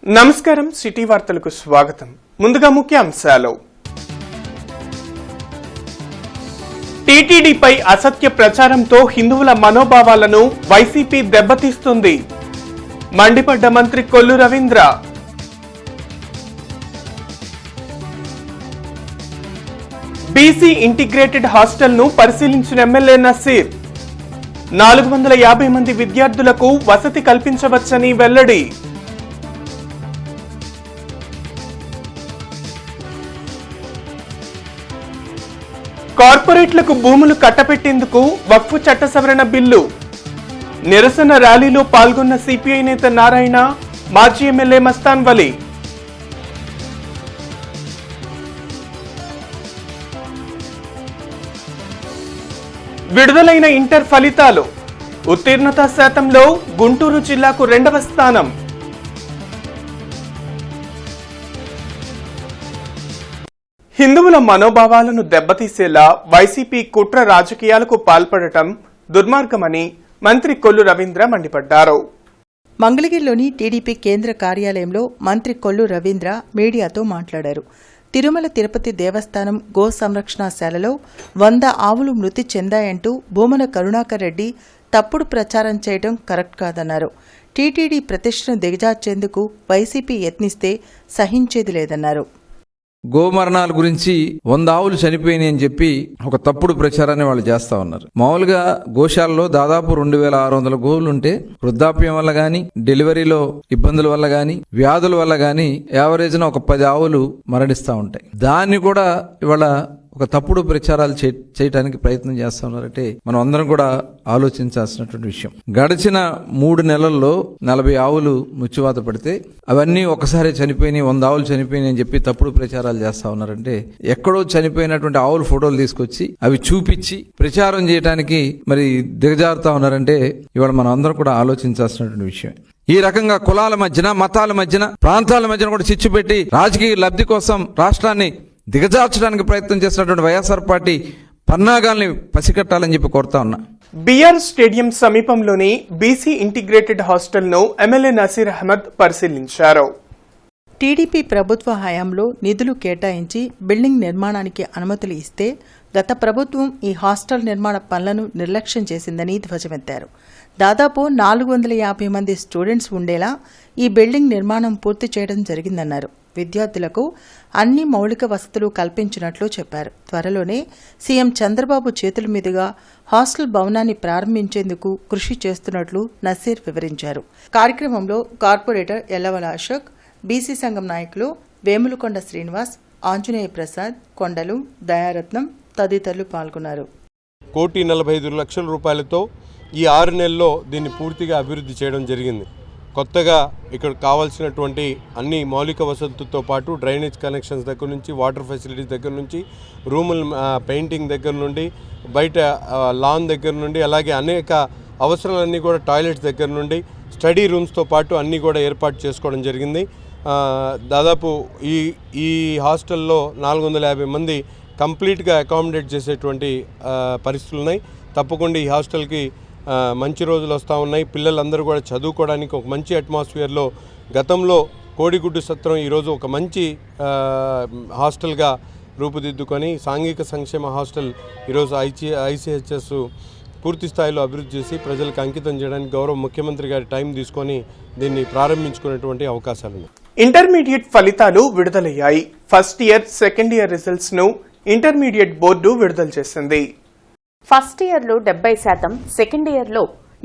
నమస్కారం సిటీ వార్తలకు స్వాగతం. ముందుగా ముఖ్యాంశాలు. టీటీడీపై అసత్య ప్రచారంతో హిందువుల మనోభావాలను వైసీపీ దెబ్బతీస్తుంది. మండిపడ్డ మంత్రి కొల్లు రవీంద్ర. బీసీ ఇంటిగ్రేటెడ్ హాస్టల్ను పరిశీలించిన ఎమ్మెల్యే నసీర్. 450 మంది విద్యార్థులకు వసతి కల్పించవచ్చని వెల్లడి. కార్పొరేట్లకు భూములు కట్టపెట్టేందుకు వక్ఫ్ చట్ట సవరణ బిల్లు. నిరసన ర్యాలీలో పాల్గొన్న సిపిఐ నేత నారాయణ, మాజీ ఎమ్మెల్యే మస్తాన్ వలి. విడుదలైన ఇంటర్ ఫలితాలు. ఉత్తీర్ణత శాతంలో గుంటూరు జిల్లాకు 2వ స్థానం. హిందువుల మనోభావాలను దెబ్బతీసేలా వైసీపీ కుట్ర రాజకీయాలకు పాల్పడటం దుర్మార్గమని మంత్రి కొల్లు రవీంద్ర మండిపడ్డారు. మంగళగిరిలోని టీడీపీ కేంద్ర కార్యాలయంలో మంత్రి కొల్లు రవీంద్ర మీడియాతో మాట్లాడారు. తిరుమల తిరుపతి దేవస్థానం గో సంరక్షణశాలలో 100 ఆవులు మృతి చెందాయంటూ భూమన కరుణాకర్ రెడ్డి తప్పుడు ప్రచారం చేయడం కరెక్ట్ కాదన్నారు. టీటీడీ ప్రతిష్టను దిగజార్చేందుకు వైసీపీ యత్నిస్తే సహించేది లేదన్నారు. గోమరణాల గురించి 100 ఆవులు చనిపోయినాయి అని చెప్పి ఒక తప్పుడు ప్రచారాన్ని వాళ్ళు చేస్తా ఉన్నారు. మామూలుగా గోశాలలో దాదాపు 2600 గోవులుంటే వృద్ధాప్యం వల్ల గాని, డెలివరీలో ఇబ్బందుల వల్ల గాని, వ్యాధుల వల్ల గాని యావరేజ్న ఒక 10 ఆవులు మరణిస్తూ ఉంటాయి. దాన్ని కూడా ఇవాళ ఒక తప్పుడు ప్రచారాలు చేయడానికి ప్రయత్నం చేస్తా ఉన్నారంటే మనం అందరం కూడా ఆలోచించాల్సినటువంటి విషయం. గడిచిన 3 నెలల్లో 40 ఆవులు మృత్యువాత పడితే అవన్నీ ఒకసారి చనిపోయినాయి, 100 ఆవులు చనిపోయినాయి అని చెప్పి తప్పుడు ప్రచారాలు చేస్తా ఉన్నారంటే ఎక్కడో చనిపోయినటువంటి ఆవుల ఫోటోలు తీసుకొచ్చి అవి చూపించి ప్రచారం చేయడానికి మరి దిగజారుతా ఉన్నారంటే ఇవాళ మనం అందరం కూడా ఆలోచించాల్సినటువంటి విషయం. ఈ రకంగా కులాల మధ్యన, మతాల మధ్యన, ప్రాంతాల మధ్యన కూడా చిచ్చు పెట్టి రాజకీయ లబ్ధి కోసం రాష్ట్రాన్ని దిగజార్చడానికి ప్రయత్నం చేసినటువంటి వైఎస్ఆర్ పార్టీ పన్నాగాల్ని పసికట్టాలని చెప్పి కోరుతా ఉన్నా. బిఆర్ స్టేడియం సమీపంలోని బీసీ ఇంటిగ్రేటెడ్ హాస్టల్ను ఎమ్మెల్యే నసీర్ అహ్మద్ పరిశీలించారు. టీడీపీ ప్రభుత్వ హయాంలో నిధులు కేటాయించి బిల్డింగ్ నిర్మాణానికి అనుమతులు ఇస్తే గత ప్రభుత్వం ఈ హాస్టల్ నిర్మాణ పనులను నిర్లక్ష్యం చేసిందని ధ్వజమెత్తారు. దాదాపు 450 మంది స్టూడెంట్స్ ఉండేలా ఈ బిల్డింగ్ నిర్మాణం పూర్తి చేయడం జరిగిందన్నారు. విద్యార్థులకు అన్ని మౌలిక వసతులు కల్పించినట్లు చెప్పారు. త్వరలోనే సీఎం చంద్రబాబు చేతుల మీదుగా హాస్టల్ భవనాన్ని ప్రారంభించేందుకు కృషి చేస్తున్నట్లు నసీర్ వివరించారు. కార్యక్రమంలో కార్పొరేటర్ ఎల్లవల అశోక్, బీసీ సంఘం నాయకులు వేములకొండ శ్రీనివాస్, ఆంజనేయ ప్రసాద్, కొండలు, దయారత్నం తదితరులు పాల్గొన్నారు. 1,45,00,000 రూపాయలతో ఈ 6 నెలల్లో దీన్ని పూర్తిగా అభివృద్ధి చేయడం జరిగింది. కొత్తగా ఇక్కడ కావాల్సినటువంటి అన్ని మౌలిక వసతులతో పాటు డ్రైనేజ్ కనెక్షన్స్ దగ్గర నుంచి, వాటర్ ఫెసిలిటీస్ దగ్గర నుంచి, రూముల పెయింటింగ్ దగ్గర నుండి, బయట లాన్ దగ్గర నుండి, అలాగే అనేక అవసరాలన్నీ కూడా టాయిలెట్స్ దగ్గర నుండి, స్టడీ రూమ్స్తో పాటు అన్నీ కూడా ఏర్పాటు చేసుకోవడం జరిగింది. దాదాపు ఈ హాస్టల్లో 450 మంది కంప్లీట్గా అకామిడేట్ చేసేటువంటి పరిస్థితులు ఉన్నాయి. తప్పకుండా ఈ హాస్టల్కి మంచి రోజులు వస్తూ ఉన్నాయి. పిల్లలందరూ కూడా చదువుకోవడానికి ఒక మంచి అట్మాస్ఫియర్లో, గతంలో కోడిగుడ్డు సత్రం ఈరోజు ఒక మంచి హాస్టల్గా రూపుదిద్దుకొని సాంఘిక సంక్షేమ హాస్టల్ ఈరోజు ఐసీహెచ్ఎస్ పూర్తి స్థాయిలో అభివృద్ధి చేసి ప్రజలకు అంకితం చేయడానికి గౌరవ ముఖ్యమంత్రి గారి టైం తీసుకొని దీన్ని ప్రారంభించుకునేటువంటి అవకాశాలు ఉన్నాయి. ఇంటర్మీడియట్ ఫలితాలు విడుదలయ్యాయి. First year, second year results ను ఇంటర్మీడియట్ బోర్డు విడుదల చేసింది. ఫస్ట్ ఇయర్లో 70%, సెకండ్ ఇయర్లో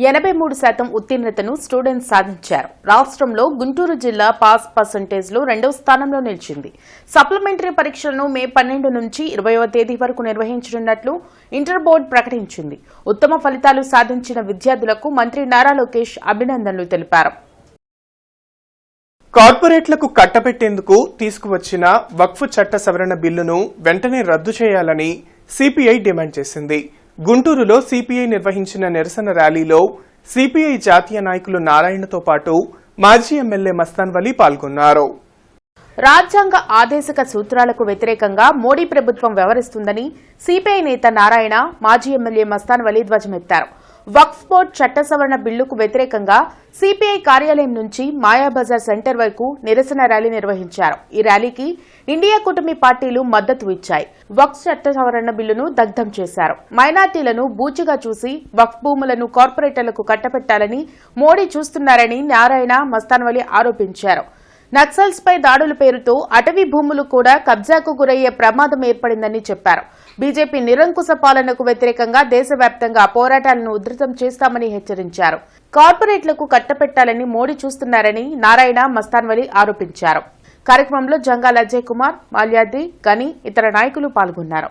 83% ఉత్తీర్ణతను స్టూడెంట్స్ సాధించారు. రాష్ట్రంలో గుంటూరు జిల్లా పాస్ పర్సంటేజ్లో 2వ స్థానంలో నిలిచింది. సప్లిమెంటరీ పరీక్షలను మే 12 నుంచి 20వ తేదీ వరకు నిర్వహించనున్నట్లు ఇంటర్ బోర్డు ప్రకటించింది. ఉత్తమ ఫలితాలు సాధించిన విద్యార్థులకు మంత్రి నారా లోకేష్ అభినందనలు తెలిపారు. కార్పొరేట్లకు కట్టబెట్టేందుకు తీసుకువచ్చిన వక్ఫ్ చట్ట సవరణ బిల్లును వెంటనే రద్దు చేయాలని సిపిఐ డిమాండ్ చేసింది. గుంటూరులో సిపిఐ నిర్వహించిన నిరసన ర్యాలీలో సిపిఐ జాతీయ నాయకులు నారాయణతో పాటు మాజీ ఎమ్మెల్యే మస్తాన్ వలి పాల్గొన్నారు. రాజ్యాంగ ఆదేశిక సూత్రాలకు వ్యతిరేకంగా మోడీ ప్రభుత్వం వ్యవహరిస్తుందని సిపిఐ నేత నారాయణ, మాజీ ఎమ్మెల్యే మస్తాన్ వలి ధ్వజమెత్తారు. వక్ఫ్ బోర్డు చట్ట సవరణ బిల్లుకు వ్యతిరేకంగా సిపిఐ కార్యాలయం నుంచి మాయాబజార్ సెంటర్ వరకు నిరసన ర్యాలీ నిర్వహించారు. ఈ ర్యాలీకి ఇండియా కూటమి పార్టీలు మద్దతు ఇచ్చాయి. వక్ఫ్ చట్ట సవరణ బిల్లును దగ్ధం చేశారు. మైనార్టీలను బూచిగా చూసి వక్ఫ్ భూములను కార్పొరేటర్లకు కట్టబెట్టాలని మోడీ చూస్తున్నారని నారాయణ మస్తాన్వలి ఆరోపించారు. నక్సల్స్ పై దాడుల పేరుతో అటవీ భూములు కూడా కబ్జాకు గురయ్యే ప్రమాదం ఏర్పడిందని చెప్పారు. బీజేపీ నిరంకుశ పాలనకు వ్యతిరేకంగా దేశవ్యాప్తంగా పోరాటాలను ఉధృతం చేస్తామని హెచ్చరించారు. కార్పొరేట్లకు కట్టపెట్టాలని మోడీ చూస్తున్నారని నారాయణ మస్తాన్వలి ఆరోపించారు. కార్యక్రమంలో జంగాల అజయ్ కుమార్, మాల్యాద్రి, గని ఇతర నాయకులు పాల్గొన్నారు.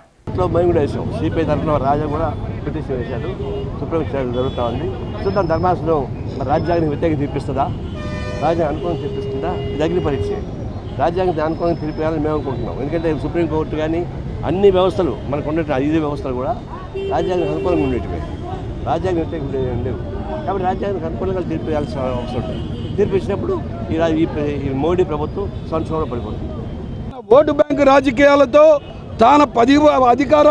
సిపిఐ తరఫున రాజా కూడా పిటిషన్ వేశారు. సుప్రీం జరుగుతూ ఉంది. చూద్దాం ధర్మాసనం రాజ్యాంగానికి వ్యతిరేకంగా తీర్పిస్తుందా, రాజ్యాంగం అనుకూలంగా తీర్పిస్తుందా, ఇది అగ్ని పరీక్ష. రాజ్యాంగం అనుకూలంగా తీర్పియాలని మేము అనుకుంటున్నాం. ఎందుకంటే సుప్రీంకోర్టు కానీ అన్ని వ్యవస్థలు మనకు ఉండే 5 వ్యవస్థలు కూడా రాజ్యాంగం అనుకూలంగా ఉండేటివి, రాజ్యాంగం వ్యతిరేకంగా ఉండేవి. కాబట్టి రాజ్యాంగానికి అనుకూలంగా తీర్పియాల్సిన అవసరం ఉంటుంది. తీర్పిచ్చినప్పుడు ఈ మోడీ ప్రభుత్వం సంక్షోభంలో పడిపోతుంది. ఓటు బ్యాంకు రాజకీయాలతో తాన అధికార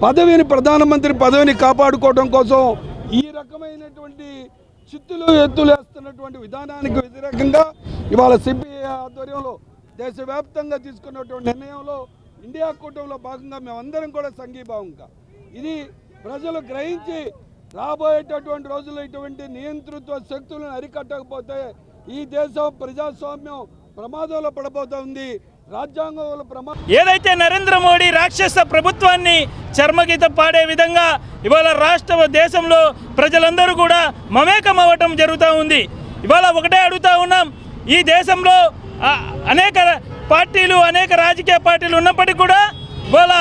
పదవిని, ప్రధానమంత్రి పదవిని కాపాడుకోవడం కోసం ఈ రకమైనటువంటి చిత్తులు ఎత్తులు వేస్తున్నటువంటి విధానానికి వ్యతిరేకంగా ఇవాళ సిపిఐ ఆధ్వర్యంలో దేశవ్యాప్తంగా తీసుకున్నటువంటి నిర్ణయంలో ఇండియా కూటమిలో భాగంగా మేమందరం కూడా సంఘీభావంగా ఇది ప్రజలు గ్రహించి రాబోయేటటువంటి రోజుల్లో ఇటువంటి నియంతృత్వ శక్తులను అరికట్టకపోతే ఈ దేశం ప్రజాస్వామ్యం ప్రమాదంలో పడబోతోంది. ఏదైతే నరేంద్ర మోడీ రాక్షస ప్రభుత్వాన్ని చర్మగీత పాడే విధంగా ఇవాళ రాష్ట్ర దేశంలో ప్రజలందరూ కూడా మమేకం అవ్వటం జరుగుతూ ఉంది. ఇవాళ ఒకటే అడుగుతా ఉన్నాం, ఈ దేశంలో అనేక పార్టీలు, అనేక రాజకీయ పార్టీలు ఉన్నప్పటికీ కూడా ఇవాళ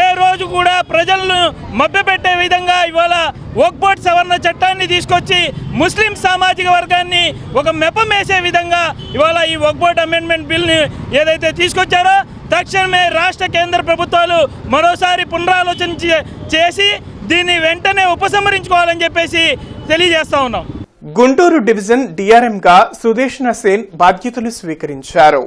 ఏ రోజు కూడా ప్రజలను మభ్యపెట్టే విధంగా ఇవాళ వక్ఫ్ బోర్డు సవరణ చట్టాన్ని తీసుకొచ్చి ముస్లిం సామాజిక వర్గాన్ని ఒక మెప్పమేసే విధంగా ఇవాళ ఈ వక్ఫ్ బోర్డు అమెండ్మెంట్ బిల్ని ఏదైతే తీసుకొచ్చారో తక్షణమే రాష్ట్ర కేంద్ర ప్రభుత్వాలు మరోసారి పునరాలోచన చేసి దీన్ని వెంటనే ఉపసంహరించుకోవాలని చెప్పేసి తెలియజేస్తా ఉన్నాం. గుంటూరు డివిజన్ డిఆర్ఎంగా సుదేష్ణ సేన్ బాధ్యతలు స్వీకరించారు.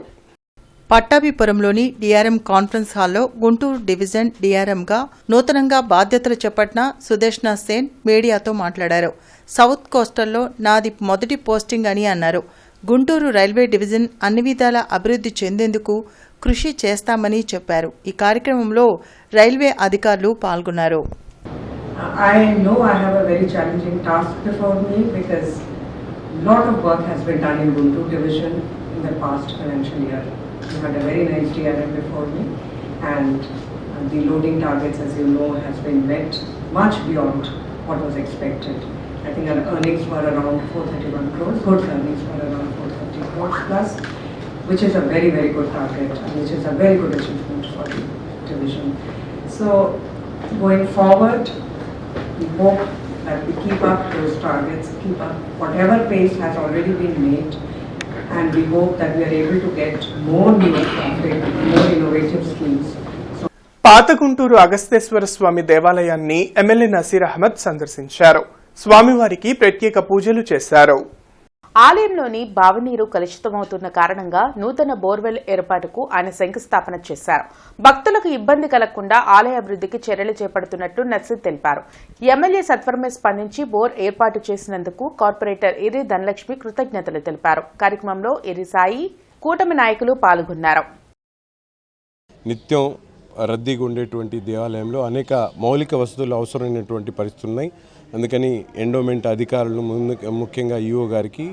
పట్టాభిపురంలోని డిఆర్ఎం కాన్ఫరెన్స్ హాల్లో గుంటూరు డివిజన్ డిఆర్ఎంగా నూతనంగా బాధ్యతలు చేపట్టిన సుదేష్ణ సేన్ మీడియాతో మాట్లాడారు. సౌత్ కోస్టల్లో నాది మొదటి పోస్టింగ్ అని అన్నారు. గుంటూరు రైల్వే డివిజన్ అన్ని విధాల అభివృద్ధి చెందేందుకు కృషి చేస్తామని చెప్పారు. ఈ కార్యక్రమంలో రైల్వే అధికారులు పాల్గొన్నారు. I know I have a very challenging task before me because a lot of work has been done in Guntur division in the past financial year. We had a very nice DRM before me and the loading targets, as you know, has been met much beyond what was expected. I think our earnings were around 431 crores, good earnings were around 430 crores plus, which is a very, very good target and which is a very good achievement for the division. So going forward, we hope that we keep up those targets, keep up whatever pace has already been made, and we hope that we are able to get more new traffic, more innovative schemes. పాత గుంటూరు అగస్తేశ్వర స్వామి దేవాలయాన్ని MLA Naseer Ahmed సందర్శించారు. స్వామివారికి ప్రత్యేక పూజలు చేశారు. ఆలయంలోని బావినీరు కలుషితమవుతున్న కారణంగా నూతన బోర్వెల్ ఏర్పాటుకు ఆయన శంకుస్థాపన చేశారు. భక్తులకు ఇబ్బంది కలగకుండా ఆలయ అభివృద్ధికి చర్యలు చేపడుతున్నట్లు నసీర్ తెలిపారు. ఎమ్మెల్యే సత్వరమే స్పందించి బోర్ ఏర్పాటు చేసినందుకు కార్పొరేటర్ ఇరి ధనలక్ష్మి కృతజ్ఞతలు తెలిపారు. కార్యక్రమంలో ఇరి సాయి, కూటమి నాయకులు పాల్గొన్నారు. నిత్యం రద్దీగా ఉండేటువంటి దేవాలయంలో అనేక మౌలిక వసతులు అవసరమైనటువంటి పరిస్థితులు ఉన్నాయి. అందుకని ఎండోమెంట్ అధికారులు ముఖ్యంగా ఈఓ గారికి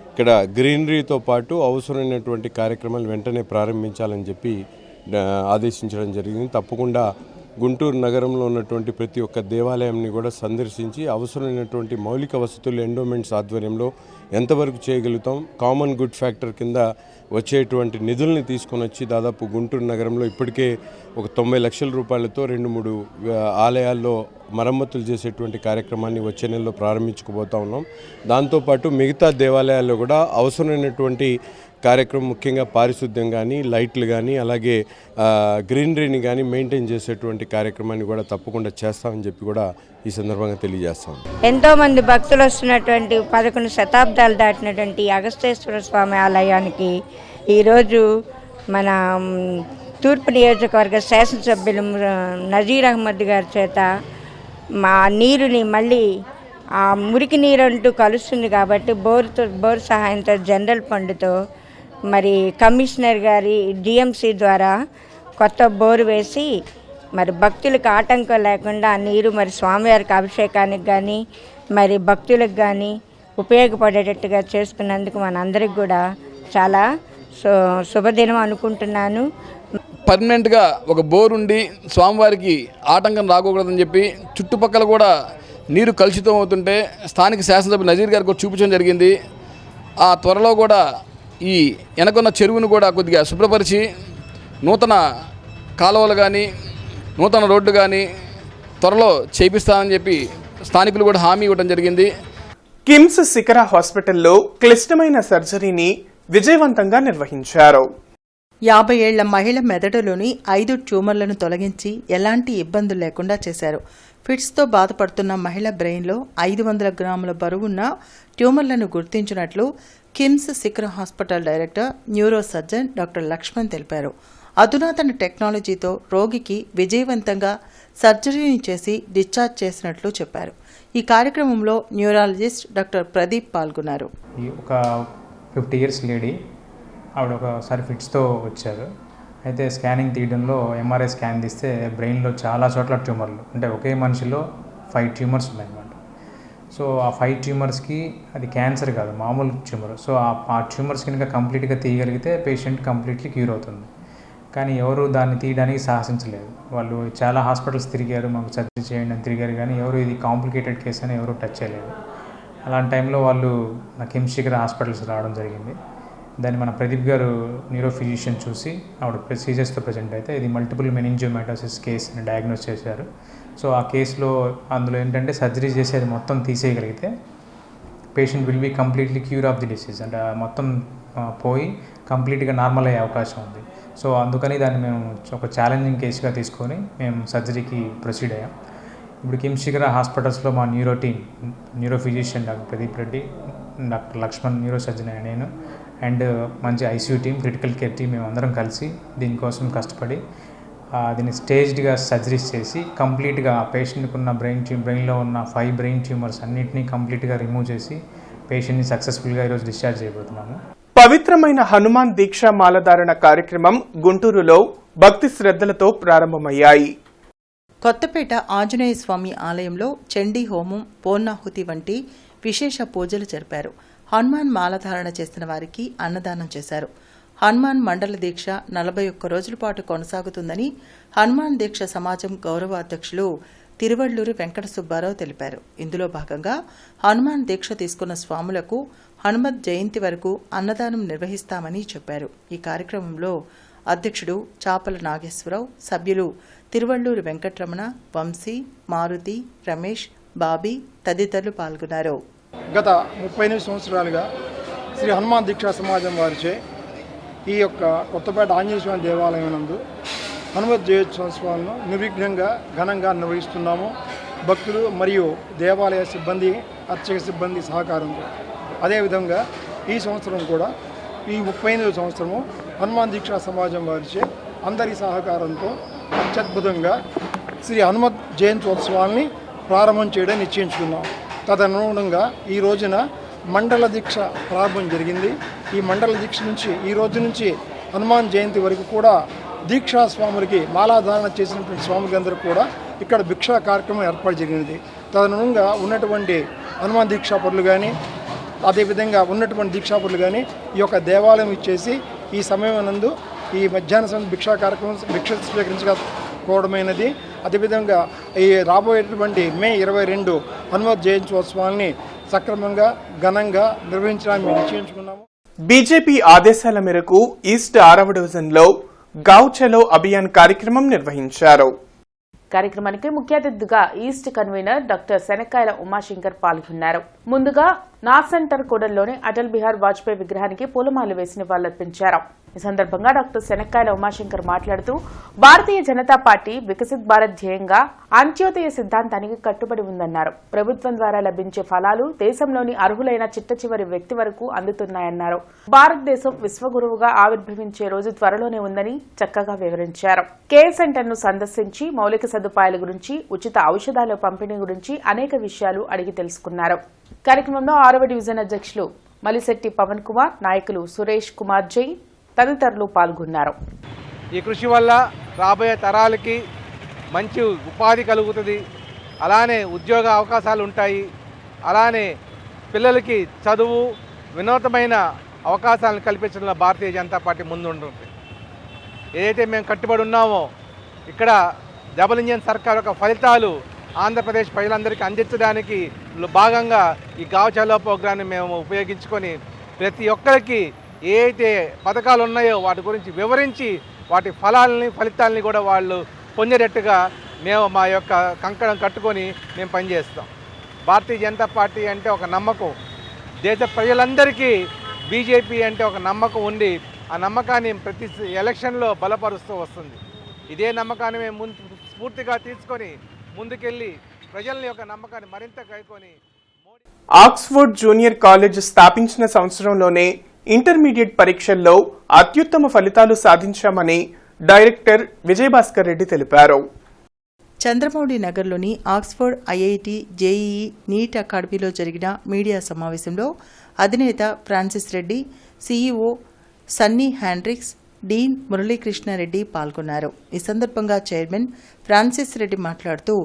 ఇక్కడ గ్రీనరీతో పాటు అవసరమైనటువంటి కార్యక్రమాలు వెంటనే ప్రారంభించాలని చెప్పి ఆదేశించడం జరిగింది. తప్పకుండా గుంటూరు నగరంలో ఉన్నటువంటి ప్రతి ఒక్క దేవాలయాన్ని కూడా సందర్శించి అవసరమైనటువంటి మౌలిక వసతులు ఎండోమెంట్స్ ఆధ్వర్యంలో ఎంతవరకు చేయగలుగుతాం, కామన్ గుడ్ ఫ్యాక్టర్ కింద వచ్చేటువంటి నిధుల్ని తీసుకొని వచ్చి దాదాపు గుంటూరు నగరంలో ఇప్పటికే ఒక 90 లక్షల రూపాయలతో 2-3 ఆలయాల్లో మరమ్మతులు చేసేటువంటి కార్యక్రమాన్ని వచ్చే నెలలో ప్రారంభించుకోబోతా ఉన్నాం. దాంతోపాటు మిగతా దేవాలయాల్లో కూడా అవసరమైనటువంటి కార్యక్రమం ముఖ్యంగా పారిశుద్ధ్యం కానీ, లైట్లు కానీ, అలాగే గ్రీనరీని కానీ మెయింటైన్ చేసేటువంటి కార్యక్రమాన్ని కూడా తప్పకుండా చేస్తామని చెప్పి కూడా ఈ సందర్భంగా తెలియజేస్తాం. ఎంతోమంది భక్తులు వస్తున్నటువంటి 11 శతాబ్దాలు దాటినటువంటి అగస్తేశ్వర స్వామి ఆలయానికి ఈరోజు మన తూర్పు నియోజకవర్గ శాసనసభ్యులు నజీర్ అహ్మద్ గారి చేత మా నీరుని మళ్ళీ ఆ మురికి నీరు అంటూ కలుస్తుంది కాబట్టి బోరు సహాయంతో జనరల్ ఫండ్తో మరి కమిషనర్ గారి డిఎంసి ద్వారా కొత్త బోరు వేసి మరి భక్తులకు ఆటంకం లేకుండా ఆ నీరు మరి స్వామివారికి అభిషేకానికి కానీ మరి భక్తులకు కానీ ఉపయోగపడేటట్టుగా చేసుకున్నందుకు మనందరికి కూడా చాలా శుభదినం అనుకుంటున్నాను. పర్మనెంట్గా ఒక బోర్ ఉండి స్వామివారికి ఆటంకం రాకూడదని చెప్పి చుట్టుపక్కల కూడా నీరు కలుషితం అవుతుంటే స్థానిక శాసనసభ్యులు నజీర్ గారికి చూపించడం జరిగింది. ఆ త్వరలో కూడా ఈ వెనకున్న చెరువును కూడా కొద్దిగా శుభ్రపరిచి నూతన కాలువలు కానీ నూతన రోడ్డు కానీ త్వరలో చేపిస్తానని చెప్పి స్థానికులు కూడా హామీ ఇవ్వడం జరిగింది. కిమ్స్ శిఖర హాస్పిటల్లో క్లిష్టమైన సర్జరీని విజయవంతంగా నిర్వహించారు. 50 ఏళ్ల మహిళ మెదడులోని 5 ట్యూమర్లను తొలగించి ఎలాంటి ఇబ్బందులు లేకుండా చేశారు. ఫిట్స్తో బాధపడుతున్న మహిళ బ్రెయిన్లో 500 గ్రాముల బరువున్న ట్యూమర్లను గుర్తించినట్లు KIMS Shikhara hospital director neuro surgeon doctor Lakshman తెలిపారు. అధునాతన టెక్నాలజీతో రోగికి విజయవంతంగా సర్జరీని చేసి డిశ్చార్జ్ చేసినట్లు చెప్పారు. ఈ కార్యక్రమంలో న్యూరాలజిస్ట్ డాక్టర్ ప్రదీప్ పాల్గొన్నారు. ఒక 50 years లేడీ, ఆవిడ ఒకసారి ఫిట్స్తో వచ్చారు. అయితే స్కానింగ్ తీయడంలో ఎంఆర్ఐ స్కాన్ తీస్తే బ్రెయిన్లో చాలా చోట్ల ట్యూమర్లు, అంటే ఒకే మనిషిలో 5 ట్యూమర్స్ ఉన్నాయన్నమాట. సో ఆ 5 ట్యూమర్స్కి అది క్యాన్సర్ కాదు, మామూలు ట్యూమర్. సో ఆ ట్యూమర్స్ కనుక కంప్లీట్గా తీయగలిగితే పేషెంట్ కంప్లీట్లీ క్యూర్ అవుతుంది. కానీ ఎవరు దాన్ని తీయడానికి సాహసించలేదు. వాళ్ళు చాలా హాస్పిటల్స్ తిరిగారు, మాకు సర్జరీ చేయండి అని తిరిగారు, కానీ ఎవరు ఇది కాంప్లికేటెడ్ కేసు అని ఎవరు టచ్ చేయలేదు. అలాంటి టైంలో వాళ్ళు నా కిమ్స్ శిఖర హాస్పిటల్స్ రావడం జరిగింది. దాన్ని మన ప్రదీప్ గారు న్యూరో ఫిజిషియన్ చూసి ఆవిడ ప్రొసీజర్స్తో ప్రజెంట్ అయితే ఇది మల్టిపుల్ మెనింజియోమాటోసిస్ కేస్ అని డయాగ్నోస్ చేశారు. సో ఆ కేసులో అందులో ఏంటంటే సర్జరీ చేసి అది మొత్తం తీసేయగలిగితే patient will be completely cure of the disease, అంటే మొత్తం పోయి కంప్లీట్గా నార్మల్ అయ్యే అవకాశం ఉంది. సో అందుకని దాన్ని మేము ఒక ఛాలెంజింగ్ కేసుగా తీసుకొని మేము సర్జరీకి ప్రొసీడ్ అయ్యాం. ఇప్పుడు కిమ్స్ శిఖర హాస్పిటల్స్లో మా neuro team, neuro physician doctor Pradeep Reddy, doctor Lakshman neuro surgeon నేను, అండ్ మంచి ICU team, critical care team, మేము అందరం కలిసి దీనికోసం కష్టపడి దీన్ని స్టేజ్డ్గా సర్జరీస్ చేసి కంప్లీట్గా ఆ పేషెంట్కి ఉన్న బ్రెయిన్లో ఉన్న 5 బ్రెయిన్ ట్యూమర్స్ అన్నింటినీ కంప్లీట్గా రిమూవ్ చేసి పేషెంట్ని సక్సెస్ఫుల్గా ఈరోజు డిశ్చార్జ్ చేయబోతున్నాము. పవిత్రమైన హనుమాన్ దీక్ష మాలధారణ కార్యక్రమం గుంటూరులో భక్తి శ్రద్ధలతో ప్రారంభమయ్యాయి. కొత్తపేట ఆంజనేయ స్వామి ఆలయంలో చండీ హోమం, పూర్ణాహుతి వంటి విశేష పూజలు జరిపారు. హనుమాన్ మాలధారణ చేసిన వారికి అన్నదానం చేశారు. హనుమాన్ మండల దీక్ష 41 రోజుల పాటు కొనసాగుతుందని హనుమాన్ దీక్ష సమాజం గౌరవ అధ్యక్షులు తిరువళ్లూరు వెంకట సుబ్బారావు తెలిపారు. ఇందులో భాగంగా హనుమాన్ దీక్ష తీసుకున్న స్వాములకు హనుమత్ జయంతి వరకు అన్నదానం నిర్వహిస్తామని చెప్పారు. ఈ కార్యక్రమంలో అధ్యక్షుడు చాపల నాగేశ్వరరావు, సభ్యులు తిరువళ్లూరు వెంకటరమణ, వంశీ, మారుతి, రమేష్, బాబీ తదితరులు పాల్గొన్నారు. గత 38 సంవత్సరాలుగా శ్రీ హనుమాన్ దీక్షా సమాజం వారిచే ఈ యొక్క కొత్తపేట ఆంజనేయ స్వామి దేవాలయం నందు హనుమత్ జయోత్సవాలను నిర్విఘ్నంగా ఘనంగా నిర్వహిస్తున్నాము. భక్తులు మరియు దేవాలయ సిబ్బంది, అర్చక సిబ్బంది సహకారంతో. అదేవిధంగా ఈ సంవత్సరం కూడా ఈ 38వ సంవత్సరము హనుమాన్ దీక్షా సమాజం వారిచే అందరి సహకారంతో అత్యద్భుతంగా శ్రీ హనుమత్ జయంత్యోత్సవాల్ని ప్రారంభం చేయడం నిశ్చయించుకున్నాం. తదనుగుణంగా ఈ రోజున మండల దీక్ష ప్రారంభం జరిగింది. ఈ మండల దీక్ష నుంచి ఈ రోజు నుంచి హనుమాన్ జయంతి వరకు కూడా దీక్షా స్వాములకి మాలాధారణ చేసినటువంటి స్వాములందరూ కూడా ఇక్కడ భిక్షా కార్యక్రమం ఏర్పాటు జరిగినది. తదనుగుణంగా ఉన్నటువంటి హనుమాన్ దీక్షాపరులు కానీ అదేవిధంగా ఉన్నటువంటి దీక్షాపరులు కానీ ఈ యొక్క దేవాలయం ఇచ్చేసి ఈ సమయం నందు ఈ మధ్యాహ్న సమయం భిక్షా కార్యక్రమం భిక్ష స్వీకరించుకోవడమైనది. అదేవిధంగా ఈ రాబోయేటువంటి మే 22 హనుమత్ జయంత్యోత్సవాల్ని సక్రమంగా ఘనంగా నిర్వహించడానికి నిశ్చయించుకున్నాము. బీజేపీ ఆదేశాల మేరకు ఈస్ట్ 6వ డివిజన్లో గావ్ చలో అభియాన్ కార్యక్రమం నిర్వహించారు. కార్యక్రమానికి ముఖ్య అతిథిగా ఈస్ట్ కన్వీనర్ డాక్టర్ శనక్కాయల ఉమాశంకర్ పాల్గొన్నారు. ముందుగా నాథ్ సెంటర్ కూడల్లోని అటల్ బిహారీ వాజ్పేయి విగ్రహానికి పూలమాలలు వేసి నివాళులర్పించారు. ఈ సందర్భంగా డాక్టర్ శనక్కాయల ఉమాశంకర్ మాట్లాడుతూ భారతీయ జనతా పార్టీ వికసిత్ భారత్ ధ్యేయంగా అంత్యోదయ సిద్ధాంతానికి కట్టుబడి ఉందన్నారు. ప్రభుత్వం ద్వారా లభించే ఫలాలు దేశంలోని అర్హులైన చిట్టచివరి వ్యక్తి వరకు అందుతున్నాయన్నారు. భారతదేశం విశ్వగురువుగా ఆవిర్భవించే రోజు త్వరలోనే ఉందని చక్కగా వివరించారు. కేర్ సెంటర్ ను సందర్శించి మౌలిక సదుపాయాల గురించి, ఉచిత ఔషధాల పంపిణీ గురించి అనేక విషయాలు అడిగి తెలుసుకున్నారు. కార్యక్రమంలో 6వ డివిజన్ అధ్యక్షులు మలిశెట్టి పవన్ కుమార్, నాయకులు సురేష్ కుమార్ జైన్ తదితరులు పాల్గొన్నారు. ఈ కృషి వల్ల రాబోయే తరాలకి మంచి ఉపాధి కలుగుతుంది, అలానే ఉద్యోగ అవకాశాలు ఉంటాయి, అలానే పిల్లలకి చదువు, వినూతమైన అవకాశాలను కల్పించడంలో భారతీయ జనతా పార్టీ ముందుంటుంది. ఏదైతే మేము కట్టుబడి ఉన్నామో ఇక్కడ డబుల్ ఇంజన్ సర్కార్ యొక్క ఫలితాలు ఆంధ్రప్రదేశ్ ప్రజలందరికీ అందించడానికి భాగంగా ఈ గావ్ చలో ప్రోగ్రాన్ని మేము ఉపయోగించుకొని ప్రతి ఒక్కరికి ఏ అయితే పథకాలు ఉన్నాయో వాటి గురించి వివరించి వాటి ఫలితాలని కూడా వాళ్ళు పొందేటట్టుగా మేము మా యొక్క కంకణం కట్టుకొని మేము పనిచేస్తాం. భారతీయ జనతా పార్టీ అంటే ఒక నమ్మకం, దేశ ప్రజలందరికీ బీజేపీ అంటే ఒక నమ్మకం ఉండి ఆ నమ్మకాన్ని ప్రతి ఎలక్షన్లో బలపరుస్తూ వస్తుంది. ఇదే నమ్మకాన్ని మేము స్ఫూర్తిగా తీసుకొని ముందుకెళ్ళి ప్రజల యొక్క నమ్మకాన్ని మరింత కైకొని ఆక్స్ఫోర్డ్ జూనియర్ కాలేజ్ స్థాపించిన సంవత్సరంలోనే ఇంటర్మీడియట్ పరీక్షల్లో అత్యుత్తమ ఫలితాలు సాధించామని డైరెక్టర్ విజయభాస్కర్ రెడ్డి తెలిపారు. చంద్రమౌళి నగర్లోని ఆక్స్ఫర్డ్ ఐఐటి, జేఈఈ, నీట్ అకాడమీలో జరిగిన మీడియా సమావేశంలో అధినేత ఫ్రాన్సిస్ రెడ్డి, సీఈఓ సన్నీ హ్యాండ్రిక్స్, డీన్ మురళీకృష్ణారెడ్డి పాల్గొన్నారు. ఈ సందర్భంగా చైర్మన్ ఫ్రాన్సిస్ రెడ్డి మాట్లాడుతూ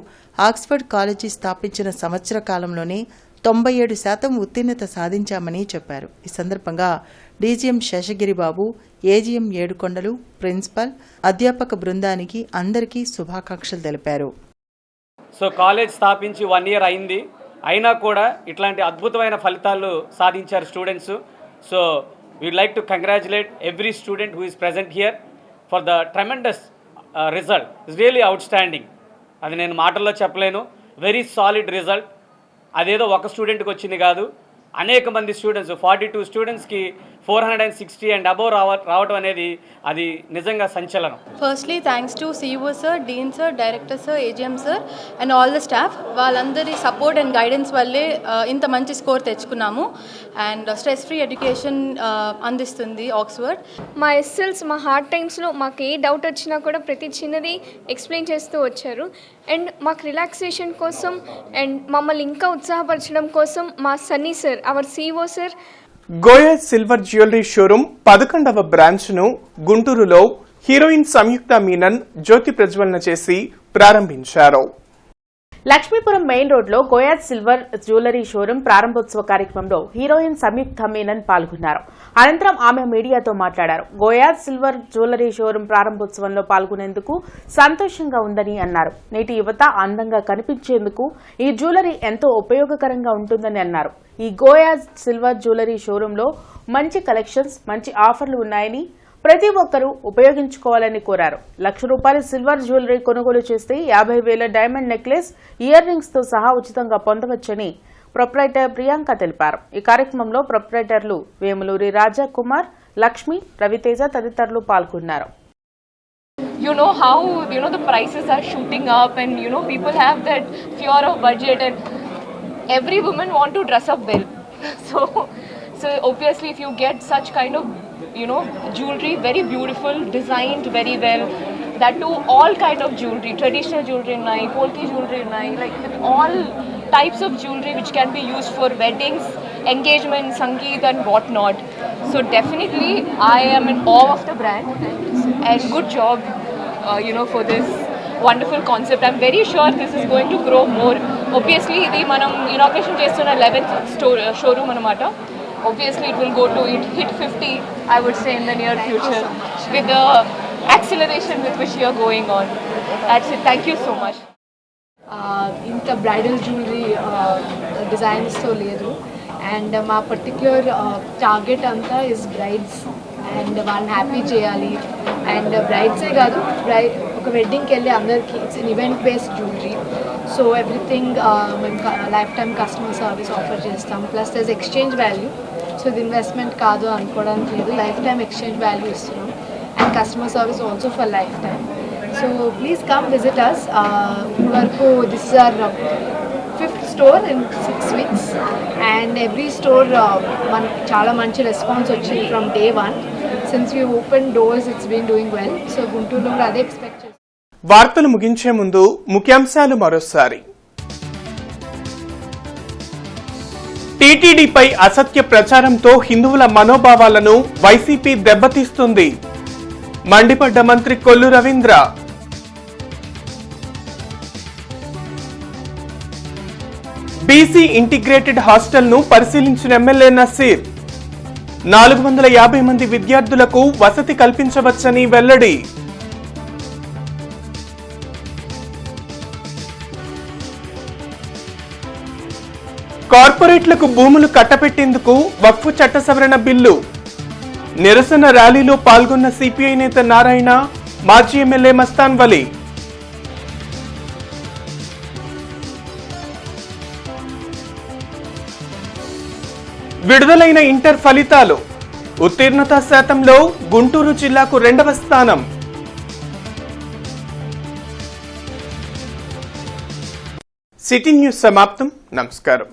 ఆక్స్ఫర్డ్ కాలేజీ స్థాపించిన సంవత్సర కాలంలోనే 97% ఉత్తీర్ణత సాధించామని చెప్పారు. ఈ సందర్భంగా డీజీఎం శేషగిరిబాబు, ఏజీఎం ఏడుకొండలు, ప్రిన్సిపల్, అధ్యాపక బృందానికి అందరికీ శుభాకాంక్షలు తెలిపారు. సో కాలేజ్ స్థాపించి 1 year అయింది, అయినా కూడా ఇట్లాంటి అద్భుతమైన ఫలితాలు సాధించారు students. So we'd like to congratulate every student who is present here for the tremendous result. It's really outstanding. అది నేను మాటల్లో చెప్పలేను. Very solid result. అదేదో ఒక స్టూడెంట్కి వచ్చింది కాదు, అనేక మంది స్టూడెంట్స్ 42 స్టూడెంట్స్కి 460 అండ్ అబోవ్ రావటం అనేది అది నిజంగా సంచలనం. Firstly thanks to CEO sir, dean sir, director sir, AGM sir and all the staff. వాళ్ళందరి సపోర్ట్ అండ్ గైడెన్స్ వల్లే ఇంత మంచి స్కోర్ తెచ్చుకున్నాము అండ్ స్ట్రెస్ ఫ్రీ ఎడ్యుకేషన్ అందిస్తుంది ఆక్స్ఫర్డ్. మా ఎస్ఎల్స్ మా హార్డ్ టైమ్స్లో మాకు ఏ డౌట్ వచ్చినా కూడా ప్రతి చిన్నది ఎక్స్ప్లెయిన్ చేస్తూ వచ్చారు. అండ్ మాకు రిలాక్సేషన్ కోసం అండ్ మమ్మల్ని ఇంకా ఉత్సాహపరచడం కోసం మా Sunny sir, our CEO sir. Goya silver jewellery showroom 11వ బ్రాంచ్ ను గుంటూరులో హీరోయిన్ సంయుక్త మీనన్ జ్యోతి ప్రజ్వలన చేసి ప్రారంభించారు. లక్ష్మీపురం మెయిన్ రోడ్లో గోయా సిల్వర్ జ్యువెలరీ షోరూం ప్రారంభోత్సవ కార్యక్రమంలో హీరోయిన్ సంయుక్త మీనన్ పాల్గొన్నారు. అనంతరం ఆమె మీడియాతో మాట్లాడారు. గోయా సిల్వర్ జ్యువెలరీ షోరూం ప్రారంభోత్సవంలో పాల్గొనేందుకు సంతోషంగా ఉందని అన్నారు. నేటి యువత అందంగా కనిపించేందుకు ఈ జ్యువెలరీ ఎంతో ఉపయోగకరంగా ఉంటుందని అన్నారు. ఈ గోయా సిల్వర్ జ్యువెలరీ షోరూంలో మంచి కలెక్షన్స్, మంచి ఆఫర్లు ఉన్నాయని ప్రతి ఒక్కరూ ఉపయోగించుకోవాలని కోరారు. ₹1,00,000 సిల్వర్ జ్యువెలరీ కొనుగోలు చేస్తే 50,000 డైమండ్ నెక్లెస్, ఇయర్ రింగ్స్ తో సహా ఉచితంగా పొందవచ్చని ప్రొప్రైటర్ ప్రియాంక తెలిపారు. ఈ కార్యక్రమంలో ప్రొప్రైటర్లు వేములూరి రాజా కుమార్, లక్ష్మి, రవితేజ తదితరులు పాల్గొన్నారు. You know how the prices are shooting up and people have that fear of budget and every woman want to dress up well. So obviously if you get such kind of jewelry, very beautiful, designed very well, that too all kind of jewelry, traditional jewelry unnai, polki jewelry unnai, like with all types of jewelry which can be used for weddings, engagements, sangeet and what not. So definitely I am in awe of the brand and good job for this wonderful concept. I'm very sure this is going to grow more. Obviously ఇది మనం inauguration చేస్తున్న 11th showroom anamata. Obviously it will go to hit 50, I would say, in the near future with the acceleration with which you are going on. That's it. Thank you so much. ఇంత bridal jewellery డిజైన్స్తో లేదు and మా particular target అంతా is brides and వాళ్ళని happy చేయాలి and బ్రైడ్సే కాదు ఒక ఒక వెడ్డింగ్కి వెళ్ళి అందరికీ it's an event based jewellery. So everything మేము lifetime customer service offer చేస్తాం. Plus there's exchange value. So ఇది ఇన్వెస్ట్మెంట్ కాదు అనుకోవడానికి లేదు, లైఫ్ టైం ఎక్స్చేంజ్ వాల్యూ ఇస్తున్నాం. And customer service also for lifetime. So please come visit us. ఇప్పుడు వరకు this is our 5th store in 6 weeks, and every store మనకి చాలా మంచి రెస్పాన్స్ వచ్చింది from day 1. Since we opened doors, it's been doing well. So గుంటూరులో కూడా అదే expect చేస్తాం. వార్తలు ముగించే ముందు ముఖ్యాంశాలు మరోసారి. టీటీడీపై అసత్య ప్రచారంతో హిందువుల మనోభావాలను వైసీపీ దెబ్బతీస్తుంది. మండిపడ్డ మంత్రి Kollu Ravindra. BC integrated hostel ను పరిశీలించిన ఎమ్మెల్యే నసీర్. 450 మంది విద్యార్థులకు వసతి కల్పించవచ్చని వెల్లడి. కార్పొరేట్లకు భూములు కట్టపెట్టేందుకు వక్ఫ్ చట్ట సవరణ బిల్లు. నిరసన ర్యాలీలో పాల్గొన్న సిపిఐ నేత నారాయణ, మాజీ ఎమ్మెల్యే మస్తాన్ వలి. విడుదలైన ఇంటర్ ఫలితాలు. ఉత్తీర్ణత శాతంలో గుంటూరు జిల్లాకు 2వ స్థానం. సిటీ న్యూస్ సమాప్తం. నమస్కారం.